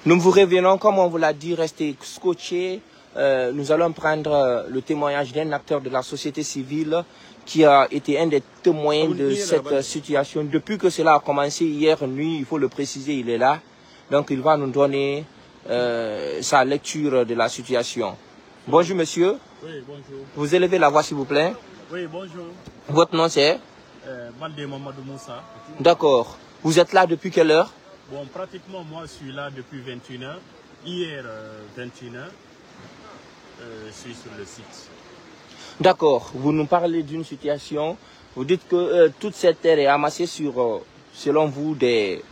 Nous vous revenons, comme on vous l'a dit, restez scotchés. Nous allons prendre le témoignage d'un acteur de la société civile qui a été un des témoins de cette situation. Depuis que cela a commencé hier nuit, il faut le préciser, il est là. Donc il va nous donner sa lecture de la situation. Bonjour monsieur. Oui, bonjour. Vous élevez la voix s'il vous plaît. Oui, bonjour. Votre nom c'est Baldé Mamadou Moussa. D'accord. Vous êtes là depuis quelle heure? Bon, pratiquement moi je suis là depuis 21h. Hier 21h, je suis sur le site. D'accord. Vous nous parlez d'une situation. Vous dites que toute cette terre est amassée sur, selon vous, des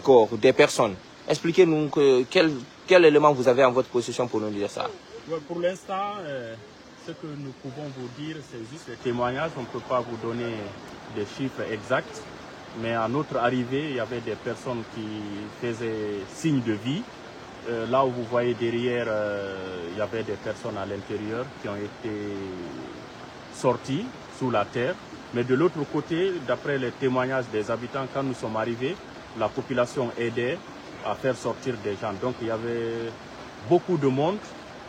corps, des personnes. Expliquez-nous quel élément vous avez en votre possession pour nous dire ça. Ouais, pour l'instant, ce que nous pouvons vous dire, c'est juste les témoignages. On ne peut pas vous donner des chiffres exacts. Mais à notre arrivée, il y avait des personnes qui faisaient signe de vie. Là où vous voyez derrière, il y avait des personnes à l'intérieur qui ont été sorties sous la terre. Mais de l'autre côté, d'après les témoignages des habitants, quand nous sommes arrivés, la population aidait à faire sortir des gens. Donc il y avait beaucoup de monde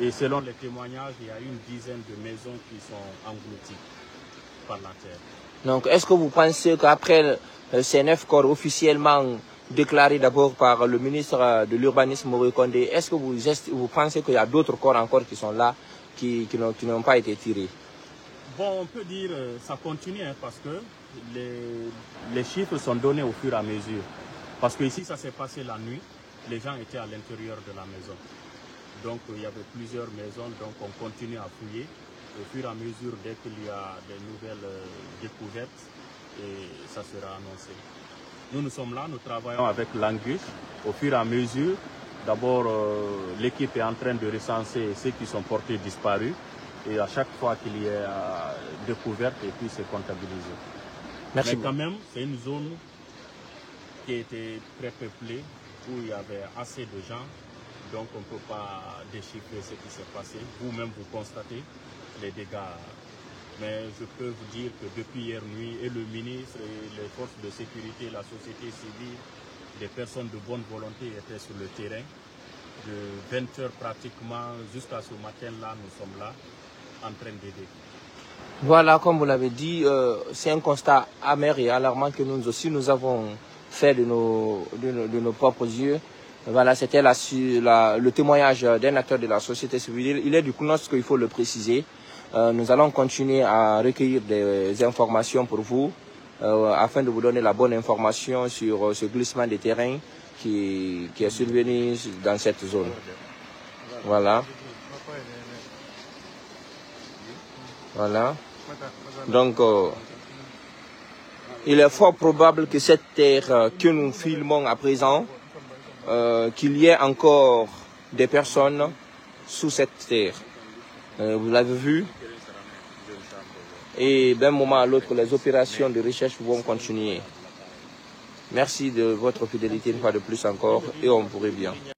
et selon les témoignages, il y a une dizaine de maisons qui sont englouties par la terre. Donc est-ce que vous pensez qu'après ces 9 corps officiellement déclarés d'abord par le ministre de l'Urbanisme Maurice Condé, est-ce que vous pensez qu'il y a d'autres corps encore qui sont là, qui n'ont pas été tirés? Bon, on peut dire que ça continue hein, parce que les chiffres sont donnés au fur et à mesure. Parce que ici, ça s'est passé la nuit, les gens étaient à l'intérieur de la maison. Donc, il y avait plusieurs maisons, donc on continue à fouiller. Au fur et à mesure, dès qu'il y a des nouvelles découvertes, et ça sera annoncé. Nous sommes là, nous travaillons avec l'Angus. Au fur et à mesure, d'abord, l'équipe est en train de recenser ceux qui sont portés disparus. Et à chaque fois qu'il y a découverte, et puis c'est comptabilisé. Merci. Mais quand même, c'est une zone qui était très peuplée, où il y avait assez de gens. Donc on ne peut pas déchiffrer ce qui s'est passé. Vous-même, vous constatez les dégâts. Mais je peux vous dire que depuis hier nuit, et le ministre, et les forces de sécurité, la société civile, des personnes de bonne volonté étaient sur le terrain. De 20h pratiquement jusqu'à ce matin-là, nous sommes là, en train d'aider. Voilà, comme vous l'avez dit, c'est un constat amer et alarmant que nous aussi nous avons fait de nos propres yeux. Voilà, c'était le témoignage d'un acteur de la société civile. Il est du CNOSC qu'il faut le préciser. Nous allons continuer à recueillir des informations pour vous afin de vous donner la bonne information sur ce glissement des terrains qui est survenu dans cette zone. Voilà. Voilà. Donc, il est fort probable que cette terre que nous filmons à présent, qu'il y ait encore des personnes sous cette terre. Vous l'avez vu. Et d'un moment à l'autre, les opérations de recherche vont continuer. Merci de votre fidélité une fois de plus encore et on vous revient.